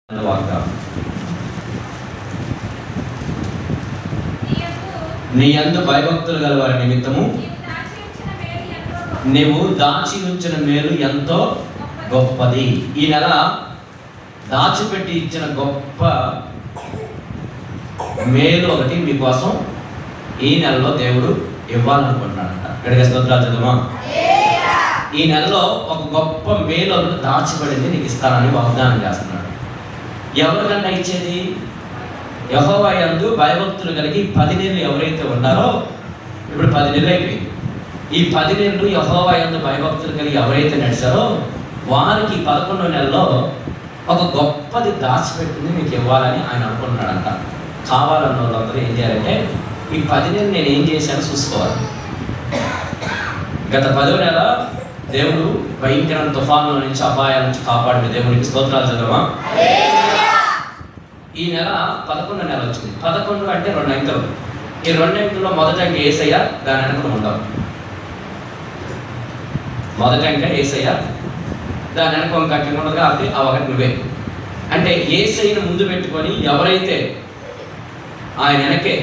నీ యందు భయభక్తులు గల వారి నిమిత్తము నీవు దాచి ఉంచిన మేలు ఎంతో గొప్పది. ఈ నెల దాచిపెట్టి ఇచ్చిన గొప్ప మేలు ఒకటి మీకోసం ఈ నెలలో దేవుడు ఇవ్వాలనుకుంటున్నాడంట. ఇక్కడికి స్తోత్రాలు చదువుమా. ఈ నెలలో ఒక గొప్ప మేలు దాచిపడింది నీకు ఇస్తానని వాగ్దానం చేస్తున్నాడు. ఎవరికన్నా ఇచ్చేది? యెహోవా యందు భయభక్తులు కలిగి 10 నెలలు ఎవరైతే ఉన్నారో, ఇప్పుడు 10 నెలలు అయిపోయింది. ఈ 10 నెలలు యెహోవా యందు భయభక్తులు కలిగి ఎవరైతే నడిచారో వారికి 11వ నెలలో ఒక గొప్పది దాచిపెట్టింది మీకు ఇవ్వాలని ఆయన అనుకుంటున్నాడంట. కావాలన్న వాళ్ళందరూ ఏం చేయాలంటే ఈ 10 నెలలు నేను ఏం చేశాను చూసుకోవాలి. గత 10వ నెల దేవుడు భయంకరమైన తుఫానుల నుంచి, అపాయాల నుంచి కాపాడిన దేవునికి స్తోత్రాలు చదవమా. ఈ నెల 11వ నెల వచ్చింది. 11 అంటే 2 అంకెలు. ఈ 2 అంకెల్లో మొదటి అంకె యేసయ్య, దాని వెనక ఉంటాం. మొదటి అంకె యేసయ్య, దాని వెనక ఒక అంకె ఉండదు కాబట్టి ఆ ఒకటి నువ్వే. అంటే యేసయ్యను ముందు పెట్టుకొని ఎవరైతే ఆయన వెనకే,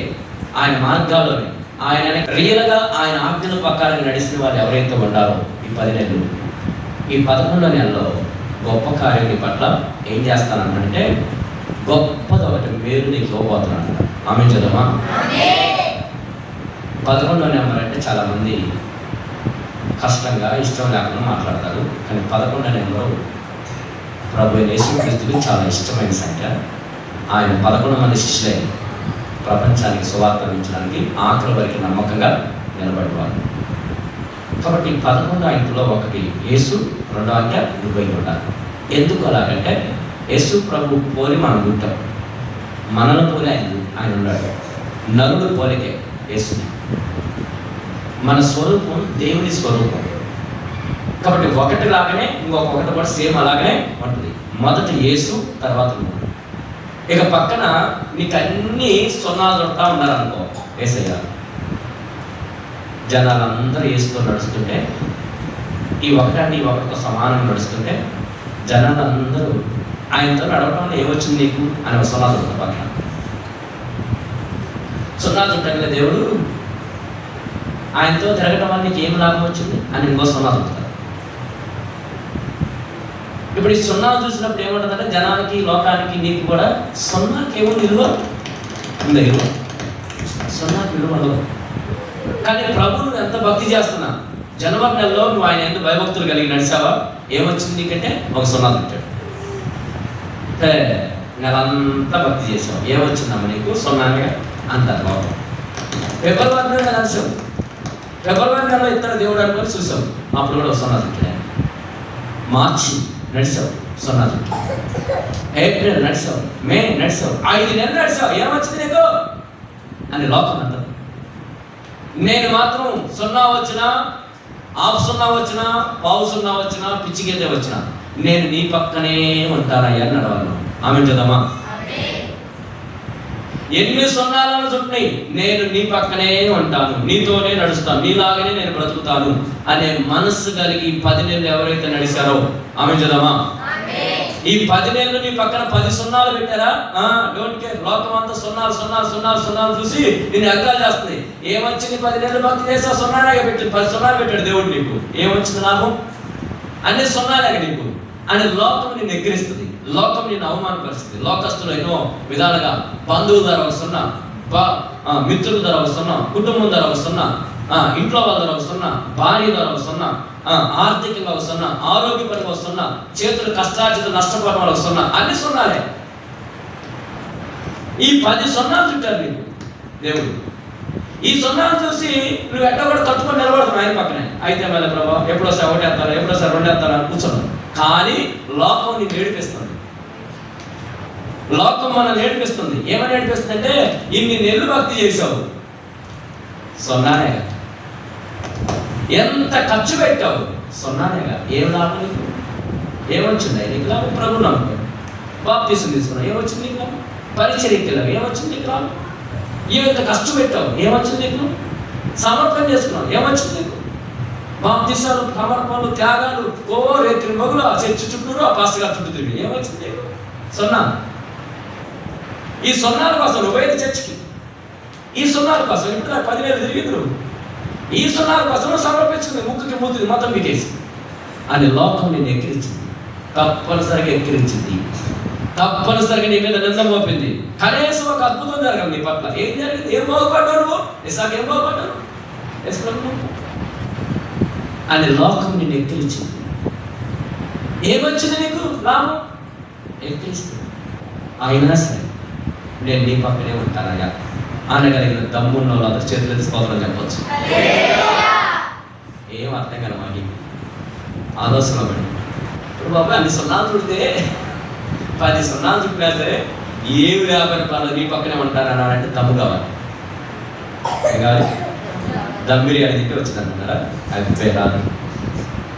ఆయన మార్గాల్లోనే, ఆయన వెనక రియల్గా ఆయన ఆజ్ఞల ప్రకారం నడిచిన వాళ్ళు ఎవరైతే ఉన్నారో ఈ 10 నెలలు, ఈ 11వ నెలలో గొప్ప కార్యం నీ పట్ల ఏం చేస్తానంటే గొప్పది ఒకటి మేలు నీకు ఇవ్వబోతున్నాను. ఆమె చదవమా. 11వ నెంబర్ అంటే చాలామంది కష్టంగా ఇష్టం లేకుండా మాట్లాడతారు. కానీ 11వ నెంబరు ప్రభు యేసుక్రీస్తుకి చాలా ఇష్టమైన సంఖ్య. ఆయన 11 మంది శిష్యులై ప్రపంచానికి సువార్త అందించడానికి ఆఖరి వరకు నమ్మకంగా నిలబడేవారు. కాబట్టి 11వ అంకెలో ఒకటి యేసు, 2వ అంకె నువ్వై ఉండాలి. ఎందుకు అలాగంటే యేసు ప్రభు పోలి మనం ఉంటాం, మనను పోలి ఆయన ఉన్నాడు. నరుడు పోలికే యేసుని. మన స్వరూపం దేవుని స్వరూపం కాబట్టి ఒకటి లాగానే ఇంకొకటి కూడా సేమ్ అలాగనే ఉంటుంది. మొదట యేసు, తర్వాత నువ్వు. ఇక పక్కన నీకు అన్నీ సున్నాలు దొరుకుతా ఉన్నారనుకో. యేసయ్య జనాలందరూ యేసుతో నడుస్తుంటే, ఈ ఒకటితో సమానం నడుస్తుంటే జనాలందరూ ఆయనతో నడవడం ఏమొచ్చింది నీకు అని ఒక సున్నా దొరుకుతా. పక్కన సున్నా చుట్టంగా దేవుడు ఆయనతో తిరగటం వల్ల నీకు ఏం లాభం వచ్చింది అని ఇంకో సున్నా దొరుకుతారు. ఇప్పుడు ఈ సున్నా చూసినప్పుడు ఏముంటుందంటే జనానికి, లోకానికి, నీకు కూడా సున్నాకి ఏముంది విలువ ఉందా? విలువ సున్నాకి విలువ ఉండదు. కానీ ప్రభువును ఎంత భక్తి చేస్తున్నా, జనవరి నెలలో నువ్వు ఆయన ఎంత భయభక్తులు కలిగి నడిచావా, ఏమొచ్చింది నీకంటే ఒక సున్నా తిట్టాడు. నెలంతా భక్తి చేసావు, ఏమొచ్చిందమ్మా నీకు? సున్నాగా అంటారు లోకం. ఫిబ్రవరి నెల నడిచావు, ఫిబ్రవరి నెలలో ఇద్దరు దేవుడు అనుకొని చూసావు, అప్పుడు కూడా సున్నా తిట్టాడు. మార్చి నడిచావు, సున్నా తిట్టాడు. ఏప్రిల్ నడిచావు, మే నడిచావు, 5 నెలలు నడిచావు, ఏమొచ్చింది నీకు అని లోకం అంటారు. నేను మాత్రం సున్నా వచ్చినా, ఆఫ్ సున్నా వచ్చినా, పావు సున్నా వచ్చినా, పిచ్చిగేదే వచ్చినా నేను నీ పక్కనే ఉంటానయ్యా అని నడవాలి. ఆమె చదవమా. ఎన్ని సున్నాలను చుట్టినాయి, నేను నీ పక్కనే ఉంటాను, నీతోనే నడుస్తాను, నీలాగానే నేను బ్రతుకుతాను అనే మనస్సు కలిగి 10 నెలలు ఎవరైతే నడిచారో ఆమె చదవమా. ఈ 10 నెలలు నీ పక్కన 10 సున్నాలు పెట్టారా? Don't care. లోకం అంతా సున్నాలు సున్నాలు సున్నాలు సున్నాలు చూసి నేను ఎగ్గాలు చేస్తుంది. ఏమొచ్చింది? 10 నెలలు భక్తి చేసా, సున్నాలాగా పెట్టింది. 10 సున్నాలు పెట్టాడు దేవుడు నీకు, ఏమొచ్చింది లాభం? అన్ని సున్నాలాగా నీకు అని లోకం నిన్ను ఎక్కిరిస్తుంది, లోకం నిన్ను అవమానపరుస్తుంది. లోకస్తులు ఎన్నో విధాలుగా, బంధువుల ధర వస్తున్నా, మిత్రుల ధర వస్తున్నా, కుటుంబం ధర వస్తున్నా, ఇంట్లో వాళ్ళ ధర వస్తున్నా, భార్య ధర వస్తున్నా, ఆర్థికంగా వస్తున్నా, ఆరోగ్యపరంగా వస్తున్నా, చేతులు కష్టార్జిత నష్టపోవడం వల్ల వస్తున్నా, అన్ని సున్నాలే. ఈ 10 సున్నాలు చుట్టారు నీకు దేవుడు. ఈ సున్నాలు చూసి నువ్వు ఎట్లా కూడా తట్టుకొని నిలబడతావు ఆయన పక్కనే. అయితే మళ్ళీ ప్రభావ ఎప్పుడోసారి 1 వేస్తారా, ఎప్పుడోసారి 2 వేస్తారా కూర్చున్నావు. కానీ లోకం నీకు ఏడిపిస్తుంది. లోకం మనం ఏడిపిస్తుంది. ఏమని ఏడిపిస్తుంది అంటే ఇన్ని నెలలు భక్తి చేసావు, సున్నానేగా. ఎంత ఖర్చు పెట్టావు, సున్నానేగా. ఏం లాభం నీకు? ఏమొచ్చింది నీకు లాభం? ప్రభు నమ్మకం. బాప్తీసం తీసుకున్నావు, ఏమొచ్చింది నీకు లాభం? పరిచర్యకి ఏమొచ్చింది నీకు లాభం? ఎంత ఖర్చు పెట్టావు, ఏమొచ్చింది నీకు? సమర్పణ చేసుకున్నావు, ఏమొచ్చింది నీకు? బాప్తీసాలు, సమర్పణలు, త్యాగాలు, రేత్రి మగులు ఆ చర్చి చుట్టూరు, ఆ పాస్టర్ గారు చుట్టూ తిరిగి ఏమొచ్చింది? సున్నా. ఈ సున్నాల కోసం నువ్వేది చర్చికి, ఈ సున్నాల కోసం ఇప్పుడు నాకు 10,000 తిరిగింది, ఈ సున్నాల కోసం సమర్పించుకుంది, ముక్కుకి మూతికి మొత్తం పెట్టేసి అని లోకం నేను ఎక్కిరించింది, తప్పనిసరిగా ఎక్కిరించింది, తప్పనిసరిగా నీ మీద నింద మోపింది. కనీసం ఒక అద్భుతం జరగాలి నీ పట్ల. ఏం జరిగింది? ఏం బాగుపడ్డావు నువ్వు? ఇసాక ఏం బాగుపడ్డావు అని లోకం నిన్ను ఎక్కిరించింది. ఏమొచ్చింది నీకు లాభం? ఎక్కిరిస్తుంది. అయినా సరే నేను నీ పక్కనే ఉంటానయ్యా అనగలిగిన దమ్మున్న వాళ్ళందరూ చేతులు స్తోత్రం చెప్పొచ్చు. ఏం అర్థం కదా మాకి ఆలోచన పడి ఇప్పుడు బాబా అన్ని సున్నాలు చుడితే 10 సున్నాలు చుట్టినా సరే ఏమి వ్యాపార పనులు నీ పక్కనే ఉంటానన్నాడంటే దమ్ము కావాలి. ఏం కావాలి? దమ్ బిర్యానీ తింటే వచ్చిందనుకున్నారా? అది రాదు.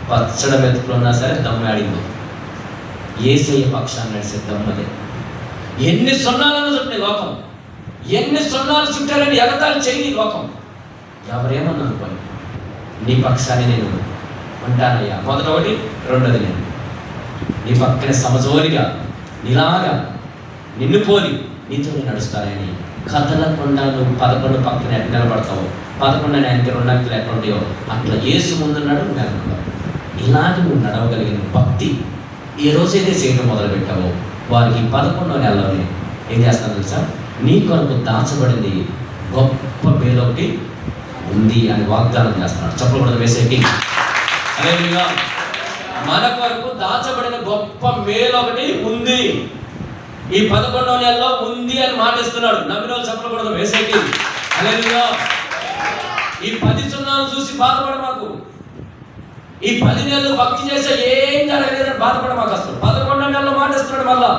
పచ్చడి మెతుకులు ఉన్నా సరే దమ్ము ఆడింది. యేసయ్య పక్షాన్ని నడిచే దమ్మదే. ఎన్ని సున్నాలను చుట్టిన లోకం, ఎన్ని సున్నాలు చుట్టారని ఎగతాళి చేయని లోకం. ఎవరేమన్నా అనుకోండి, నీ పక్షాన్ని నేను ఉంటానయ్యా. మొదటి, రెండోది నేను నీ పక్కన సమజోరిగా నీలాగా నిన్ను పోలి నీతో నడుస్తానని కదలకుండా నువ్వు 11 పక్కన ఎట్లా నిలబడతావు, 11 ఆయనకి 2 అంకెలు ఎట్లా ఉంటాయో అట్లా యేసు ముందున్నాడు. నువ్వు అనుకున్నావు ఇలాగ నువ్వు నడవగలిగిన భక్తి ఏ రోజైతే చేయడం మొదలుపెట్టావో వారికి 11వ నెలలోనే ఏం చేస్తాను తెలుసా? నీ కొరకు దాచబడింది గొప్ప మేలొకటి ఉంది అని వాగ్దానం చేస్తున్నాడు. చెప్పకూడదు వేసేకి. అదేవిధంగా మన కొరకు దాచబడిన గొప్ప మేలొకటి ఉంది, ఈ 11వ నెలలో ఉంది అని మాటిస్తున్నాడు. నమ్మిన వాళ్ళు చెప్పకూడదు వేసేకి. అదేవిధంగా ఈ 10 సున్నాలు చూసి బాధపడ మాకు, ఈ 10 నెలలు భక్తి చేసే ఏం జరగలేదని బాధపడ మాకు. అసలు 11వ నెలలో మాటిస్తున్నాడు. మళ్ళా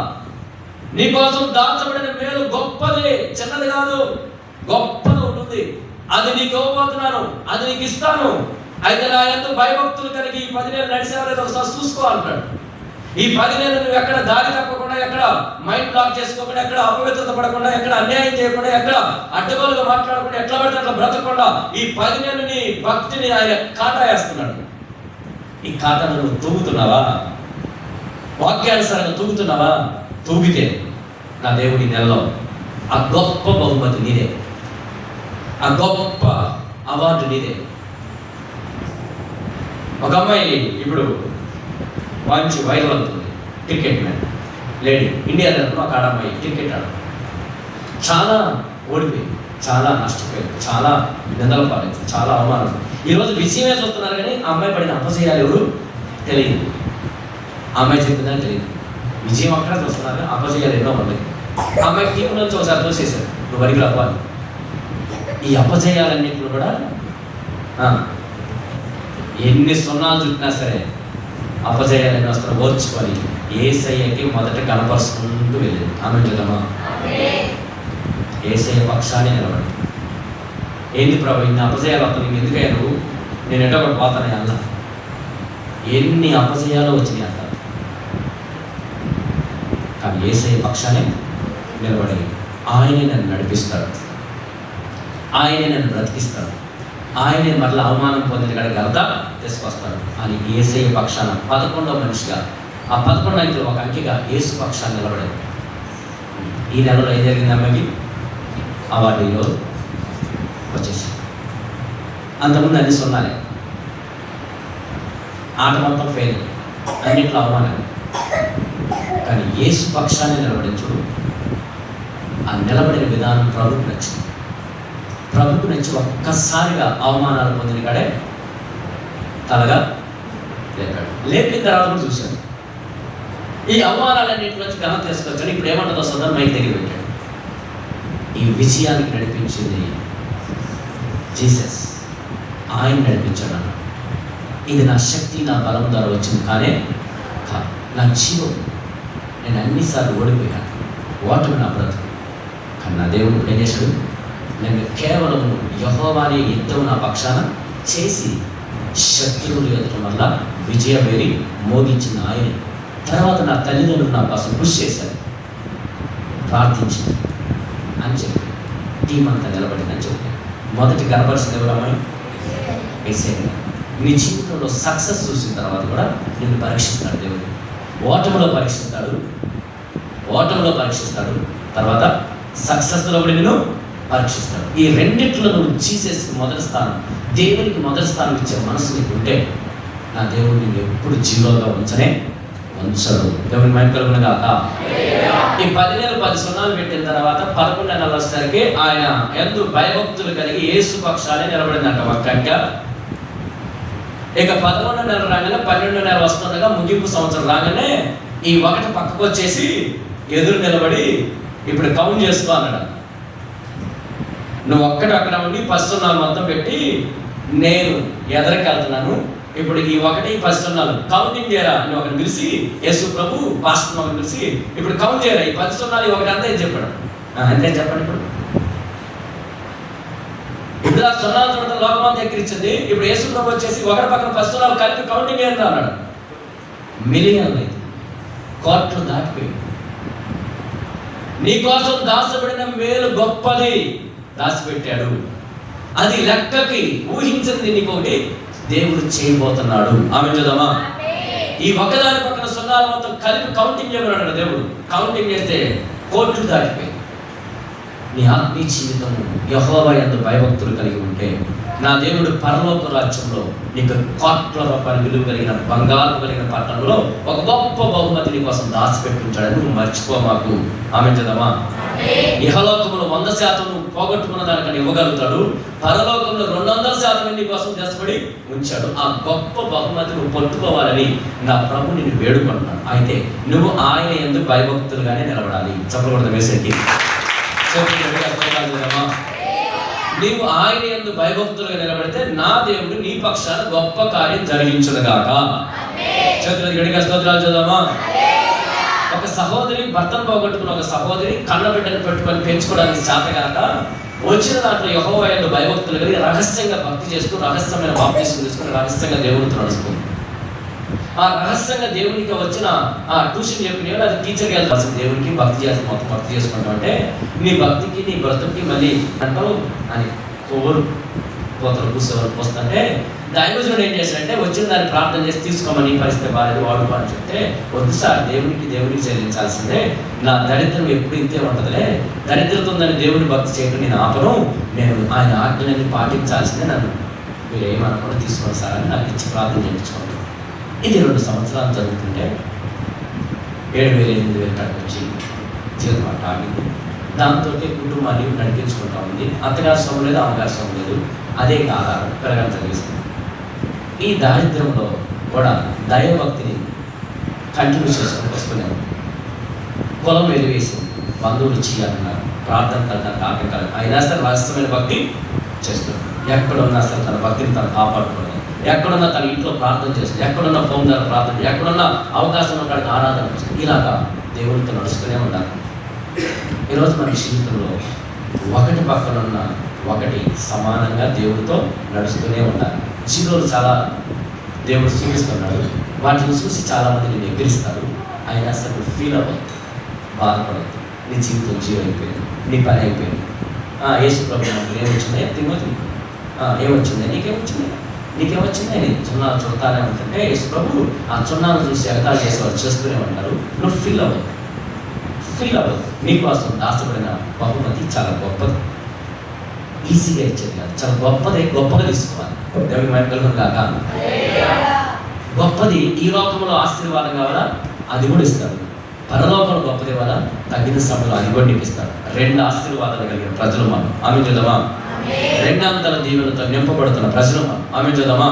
నీకోసం దాచబడిన మేలు గొప్పది, చిన్నది కాదు, గొప్పది ఉంటుంది. అది నీకు ఇవ్వబోతున్నాను, అది నీకు ఇస్తాను. అయితే నా యందు భయభక్తులు కలిగి ఈ 10 నెలలు నడిచేవాళ్ళు ఒకసారి చూసుకోవాలంటాడు. ఈ 10 నెలలు నువ్వు ఎక్కడ దారి తప్పకుండా, ఎక్కడ మైండ్ బ్లాక్ చేసుకోకుండా, ఎక్కడ అపవిత్రత పడకుండా, ఎక్కడ అన్యాయం చేయకుండా, ఎక్కడ అడ్డగోలుగా మాట్లాడకుండా, ఎట్లా పడితే అట్లా బ్రతకకుండా ఈ 10 నెలలు నీ భక్తిని ఆయన కాటా వేస్తున్నాడు. ఈ కాటాను నువ్వు తూగుతున్నావా? వాక్యానుసారంగా తూగుతున్నావా? తూగితే నా దేవుడి నెలలో ఆ గొప్ప బహుమతి నీదే, ఆ గొప్ప అవార్డు నీదే. ఒక అమ్మాయి ఇప్పుడు మంచి వైరల్ అవుతుంది, క్రికెట్ మ్యాన్ లేడీ. ఇండియా తరఫున ఒక ఆడమ్మాయి క్రికెట్ ఆడ చాలా ఓడిపోయింది, చాలా నష్టపోయింది, చాలా నిందల పాలైంది, చాలా అవమానం. ఈరోజు విషయమే చూస్తున్నారు కానీ ఆ అమ్మాయి పడిన అపజయాలు ఎవరు తెలియదు. ఆ అమ్మాయి చెప్పిందని తెలియదు. విజయం అక్కడ చూస్తున్నారు, అపజయాలు ఎన్నో ఉన్నాయి. ఆ అమ్మాయి టీం నుంచి ఒకసారి చూసేశారు, నువ్వు వరికి రావాలి. ఈ అపజయాలన్నింటిలో కూడా ఎన్ని సున్నాలు చుట్టినా సరే అపజయాలని వస్తారు ఓర్చుకొని యేసయ్యకి మొదట కనపరుచుకుంటూ వెళ్ళింది. ఆమె చూద్దామా? యేసయ్య పక్షాన్ని నిలబడి ఏంది ప్రభు ఇన్ని అపజయాలు వస్తాను, నీకు ఎందుకయ్యా నువ్వు, నేను ఎటో ఒకటి పోతానే అన్న. ఎన్ని అపజయాలు వచ్చినాయి అంటారు, కానీ యేసయ్య పక్షాన్ని నిలబడి ఆయనే నన్ను నడిపిస్తాడు, ఆయనే నన్ను బ్రతికిస్తాడు, ఆయనే మరలా అవమానం పొందిన కాడికి అర్థం తీసుకొస్తాడు అని యేసయ్య పక్షాన 11వ మనిషిగా, ఆ 11 అంకెలు ఒక అంకెగా యేసు పక్షాన్ని నిలబడేది. ఈ నెలలో ఏం జరిగింది? అమ్మాయికి అవార్డు ఈరోజు వచ్చేసి. అంతకుముందు అన్ని సున్నాలే, ఆట మొత్తం ఫెయిల్, అన్నింటిలో అవమానాలు. కానీ యేసు పక్షాన్ని నిలబడించుడు, ఆ నిలబడిన విధానం ప్రభుకు నచ్చింది. ప్రభుకు నచ్చి ఒక్కసారిగా అవమానాలు పొందిన కాడే తలగా లేపాడు. లేపిన తర్వాత కూడా చూశాడు. ఈ అవమానాలన్నింటి నుంచి ఘనత తీసుకొచ్చాడు. ఇప్పుడు ఏమంటుందో సదర్ మైక్ దగ్గర పెట్టాడు. ఈ విజయానికి నడిపించింది జీసస్, ఆయన నడిపించాడు అన్న. ఇది నా శక్తి, నా బలం ద్వారా వచ్చింది కానీ నా జీవం. నేను అన్నిసార్లు ఓడిపోయాను, ఓటమి నా బ్రతుకు. కానీ నా దేవుడు ఏం చేశాడు? నేను కేవలం యెహోవానే యుద్ధం నా పక్షాన చేసి శత్రువులు ఎదుటం వల్ల విజయమేరి మోగించిన ఆయన. తర్వాత నా తల్లిదండ్రులు నా కోసం కృషి చేశారు, ప్రార్థించింది అని చెప్పి టీం అంతా నిలబడిందని చెప్పి మొదటి గర్భర్సిన ఎవరమ్మాయి యేసయ్య. నీ జీవితంలో సక్సెస్ చూసిన తర్వాత కూడా నిన్ను పరీక్షిస్తాడు దేవుడు. ఓటమిలో పరీక్షిస్తాడు, ఓటంలో పరీక్షిస్తాడు, తర్వాత సక్సెస్లో కూడా నేను పరీక్షిస్తాడు. ఈ రెండిట్లో నువ్వు జీసస్కి మొదటి స్థానం, దేవునికి మొదటి స్థానం ఇచ్చే మనసు నీకు ఉంటే నా దేవుడు నేను ఎప్పుడు జీరోగా ఉంచడు. దేవుని మైండ్ కలుగునగాక. ఈ 10 నెలలు 10 సున్నాలు పెట్టిన తర్వాత 11 నెలలు వచ్చేసరికి ఆయన ఎందు భయభక్తులు కలిగి యేసు పక్షాలే నిలబడిందంట ఒక్క. ఇక 11 నెలలు రాగానే 12 నెలలు వస్తుండగా ముగింపు సంవత్సరం రాగానే ఈ ఒకటి పక్కకు వచ్చేసి ఎదురు నిలబడి ఇప్పుడు కౌంట్ చేసుకో అన్నాడు. నువ్వు ఒక్కటి అక్కడ ఉండి 10 సున్నాలు మొత్తం పెట్టి నేను ఎదరికి వెళ్తున్నాను, ఇప్పుడు ఈ 1 10 సున్నాలు కౌంటింగ్ చేయరా అని ఒకటి పిలిచి, యేసు ప్రభు పాస్టర్ ఒకటి పిలిచి ఇప్పుడు కౌంట్ చేయరా ఈ 10 సున్నాలు ఒకటి అంతే చెప్పాడు. అంతే చెప్పండి. ఇప్పుడు ఆ సున్నాలు చూడటం లోకమంతా ఎక్కిరించింది. ఇప్పుడు యేసు ప్రభు వచ్చేసి ఒకటి పక్కన 10 సున్నాలు కలిపి కౌంటింగ్ చేయరా అన్నాడు. మిలియన్లు అయితే, కోట్లు దాటిపోయి నీకోసం దాచబడిన మేలు గొప్పది దాచిపెట్టాడు. అది లెక్కకి ఊహించింది నీకోటి దేవుడు చేయబోతున్నాడు. ఆమె చూద్దామా? ఈ ఒకదాని పక్కన సున్నాలు మొత్తం కలిపి కౌంటింగ్ చేయమన్నాడు దేవుడు. కౌంటింగ్ చేస్తే కోట్లు దాటిపోయి నీ ఆత్మీయ జీవితం యెహోవా యందు భయభక్తులు కలిగి ఉంటే నా దేవుడు పరలోక రాజ్యంలో నీకు కోట్ల రూపాయలు విలువ కలిగిన బంగారు కలిగిన పట్టణంలో ఒక గొప్ప బహుమతి నీ కోసం దాచిపెట్టించాడని నువ్వు మర్చిపోమాకు. ఆమె చూద్దామా? ఇహలోకంలో 100% నువ్వు పోగొట్టుకున్న దానికన్నా ఇవ్వగలుగుతాడు. పరలోకంలో 200% నీ కోసం తెచ్చబడి ఉంచాడు. ఆ గొప్ప బహుమతి నువ్వు పట్టుకోవాలని నా ప్రభు నిన్ను వేడుకుంటున్నాడు. అయితే నువ్వు ఆయన యందు భయభక్తులుగానే నిలబడాలి. చెప్పకూడదు వేసేకి. నీవు ఆయన యందు భయభక్తులుగా నిలబడితే నా దేవుడు నీ పక్షాన గొప్ప కార్యం జరిగించునుగాక. చేతులు గట్టిగా స్తోత్రాలు చూద్దామా? ఒక సహోదరి భర్తను పోగొట్టుకున్న ఒక సహోదరి కన్నబిడ్డను పెట్టుకొని పెంచుకోవడానికి చేత కనుక వచ్చిన దాంట్లో యెహోవా యందు భయభక్తులు కలిగి రహస్యంగా భక్తి చేస్తూ రహస్యమైన బాప్తిస్మం తీసుకుని రహస్యంగా దేవునితో నడుస్తుంది. ఆ రహస్యంగా దేవునికి వచ్చిన ఆ ట్యూషన్ చెప్పిన అది టీచర్కి వెళ్తాల్సింది. దేవునికి భక్తి చేసి మొత్తం భక్తి చేసుకుంటాం అంటే నీ భక్తికి నీ బ్రతుకి మళ్ళీ అంటావు అని ఎవరు పోతలు కూసేవారు పోస్తుంటే దైవజనుడు ఏం చేశాడంటే వచ్చిన దాన్ని ప్రార్థన చేసి తీసుకోమని పరిస్థితి బాలేదు వాడుకో అని చెప్తే, వద్దు సార్, దేవునికి చెల్లించాల్సిందే, నా దరిద్రం ఎప్పుడు ఇంతే ఉంటుందిలే, దరిద్రత ఉందని దేవుని భక్తి చేయడం నేను ఆపను, నేను ఆయన ఆజ్ఞలని పాటించాల్సిందే, నన్ను మీరు ఏమనుకున్నా తీసుకోండి సార్ అని నాకు ఇచ్చి ప్రార్థన చేయించుకోండి. ఇది 2 సంవత్సరాలు జరుగుతుంటే 7,000-8,000 కాడికి వచ్చి జీవితం అట్ట ఆగింది. దాంతో కుటుంబాన్ని నడిపించుకుంటా ఉంది. అత్తగారి సొమ్ము లేదు, అమ్మగారి సొమ్ము లేదు, అదే ఆధారం పెరగడం జరిగిస్తుంది. ఈ దారిద్ర్యంలో కూడా దైవభక్తిని కంటిన్యూ చేసుకొని వస్తున్నాను. పొలం వెలివేసి బంధువులు చేయాలన్నారు, ప్రార్థన తనకు ఆటంకాలు అయినా సరే రహస్యమైన భక్తి చేస్తున్నాడు. ఎక్కడున్నా సరే తన భక్తిని తను కాపాడుకోవడం, ఎక్కడున్నా తన ఇంట్లో ప్రార్థన చేస్తుంది, ఎక్కడున్నా ఫోన్ ద్వారా ప్రార్థన, ఎక్కడున్నా అవకాశం ఉన్నకాడికి ఆరాధన వస్తుంది. ఇలాగా దేవుడితో నడుస్తూనే ఉండాలి. ఈరోజు మన జీవితంలో ఒకటి పక్కన ఉన్న ఒకటి సమానంగా దేవుడితో నడుస్తూనే ఉండాలి. జీరోలు చాలా దేవుడు చూపిస్తున్నాడు, వాటిని చూసి చాలామంది నేను ఎగిరిస్తారు. అయినా సరే నువ్వు ఫీల్ అవ్వదు, బాధపడద్దు. నీ జీవితం జీరో అయిపోయింది, నీ పని అయిపోయింది. యేసు ప్రభు నాకు ఏమొచ్చింది తిమ్మతి, ఏమొచ్చింది నీకేమొచ్చింది అని చున్నాలు చుడతానే ఉంటుంటే యేసు ప్రభు ఆ చున్నాను చూసి ఎగతాళి చేసేవాళ్ళు చేస్తూనే ఉంటారు. నువ్వు ఫీల్ అవ్వదు. నీకోసం దాచబడిన బహుమతి చాలా గొప్పది, ఈజీగా ఇచ్చేది కాదు, చాలా గొప్పగా తీసుకోవాలి. దేవుని మహిమ కలుగును గాక. గొప్పది ఈ లోకంలో ఆశీర్వాదం కావాలా, అది కూడా ఇస్తాడు. పరలోకంలో గొప్పది ఇవ్వాలా, తగిన సమయంలో అది కూడా నీకు ఇస్తాడు. 2 ఆశీర్వాదాలు కలిగిన ప్రజలు మనం. ఆమె చూద్దామా? 200 దీవెనలతో నింపబడుతున్న ప్రజలు మనం. ఆమె చూద్దామా?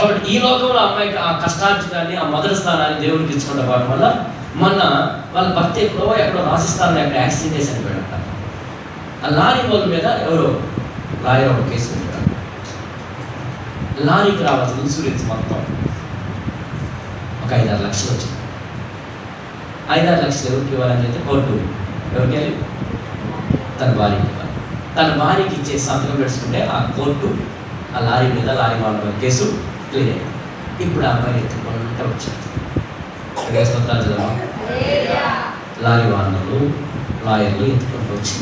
కాబట్టి ఈ లోకంలో అమ్మాయికి ఆ కష్టార్జితాన్ని, ఆ మొదటి స్థానాన్ని దేవునికి ఇచ్చుకుంటూ పోవడం వల్ల మొన్న వాళ్ళ భర్త ఎక్కడో రాజస్థాన్లో ఎక్కడ యాక్సిడెంట్ చేసి చనిపోయాడంట. ఆ లారీ వాళ్ళ మీద ఎవరో లాయర్ ఒక కేసు పెట్టాడు. లారీకి రావాల్సిన ఇన్సూరెన్స్ మొత్తం ఒక 5-6 లక్షలు వచ్చింది. 5-6 లక్షలు ఎవరికి ఇవ్వాలని చెప్తే కోర్టు ఎవరికి వెళ్ళి తన భార్యకి ఇవ్వాలి. తన భార్యకి ఇచ్చే సంతకం పెట్టుకుంటే ఆ కోర్టు ఆ లారీ మీద లారీ వాళ్ళ కేసు క్లియర్ అయ్యింది. ఇప్పుడు ఆ అమ్మాయిని ఎత్తుకుంటూ వచ్చింది. లారీ వాళ్ళను లాయర్లు ఎత్తుకుంటూ వచ్చి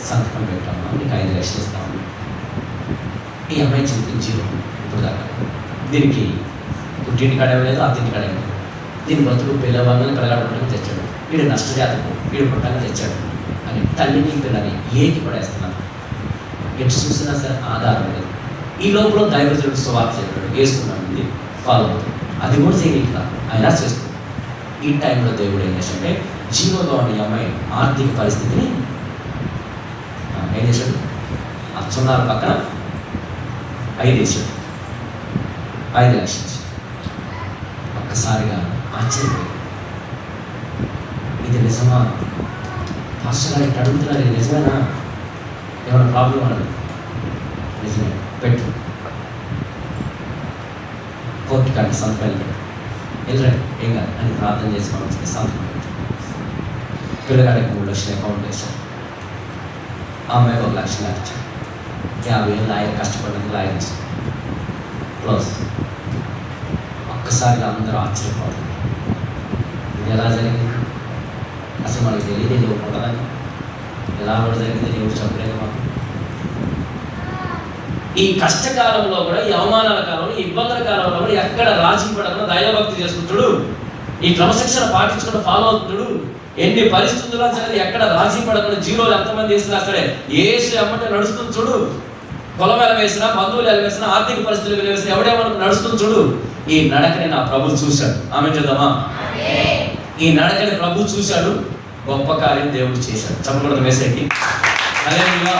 సంతకం పెట్టాము, నీకు 5 లక్షలు ఇస్తాము. ఈ అమ్మాయి జీవితం జీరో ఇప్పుడు దాకా. దీనికి పుట్టింటి కాడ లేదు, అత్తింటి కాడ లేదు. దీని బతుకు పిల్లవాళ్ళని పిల్లగాడుకుంటానికి తెచ్చాడు, వీడు నష్టజాతకు వీడు పుట్టడానికి తెచ్చాడు అని తల్లిని పిల్లని ఏకి పడేస్తున్నారు. ఎటు చూసినా సరే ఆధారం లేదు. ఈ లోపల దైవజనుడు సువార్త చెప్పాడు, వేసుకున్నాడు, ఫాలో అవుతుంది. అది కూడా చేయగలిగిన అయినా చేస్తుంది. ఈ టైంలో దేవుడు ఏం చేశాడంటే జీవోగా ఉన్న ఈ అమ్మాయి ఆర్థిక పరిస్థితిని ఏం చేశాడు, ఆ 0 పక్కన 5 వేసాడు. 5 లక్షలు ఒక్కసారిగా ఆశ్చర్యపోయింది. ఇది నిజమా? పాస్టర్ గారు ఇట్లా అడుగుతున్నారు, ఇది నిజమేనా? ఏమైనా ప్రాబ్లం అన్నది? నిజమే, పెట్టు, కోర్టు కానీ సంతకాలు పెట్టు, వెళ్ళండి ఏం కాదు అని ప్రార్థన చేసుకొని వస్తే సంతకం పెట్టు. పిల్లగాడికి 3 లక్షలు అకౌంట్ వేశాడు. ఆ అమ్మాయికి 1 లక్ష ఇచ్చాడు. 50,000 లాయర్ కష్టపడినందుకు లాయర్ ఇచ్చాడు. క్లోజ్. ఒక్కసారిగా అందరూ ఆశ్చర్యపోతుంది. ఇది ఎలా జరిగింది? అసలు మనకి తెలియదు ఇది ఉంటుందని. ఎలా కూడా జరిగింది, దేవుడు చెప్పలేదు మాకు. ఈ కష్టకాలంలో కూడా, ఈ అవమానాల కాలంలో, ఈ ఇబ్బందుల కాలంలో కూడా ఎక్కడ రాజీ పడకుండా దైవభక్తి చేసుకుంటాడు, ఈ క్రమశిక్షణ పాటించుకుంటూ ఫాలో అవుతున్నాడు. ఎన్ని పరిస్థితుల్లో సరే ఎక్కడ రాజీ పడకుండా, జీరోలు ఎంతమంది వేసినా సరే ఏసు ఎమ్మటే నడుస్తుంది చూడు. పొలం ఎలా వేసినా, బంధువులు ఎలా వేసినా, ఆర్థిక పరిస్థితులు వేసినా ఎవడేమన్నా నడుస్తుంది చూడు. ఈ నడకని నా ప్రభు చూశాడు. ఆమె చేద్దామా? ఈ నడకని ప్రభు చూశాడు, గొప్ప కార్యం దేవుడు చేశాడు. చెప్పకూడదు వేసేకి. హల్లెలూయా.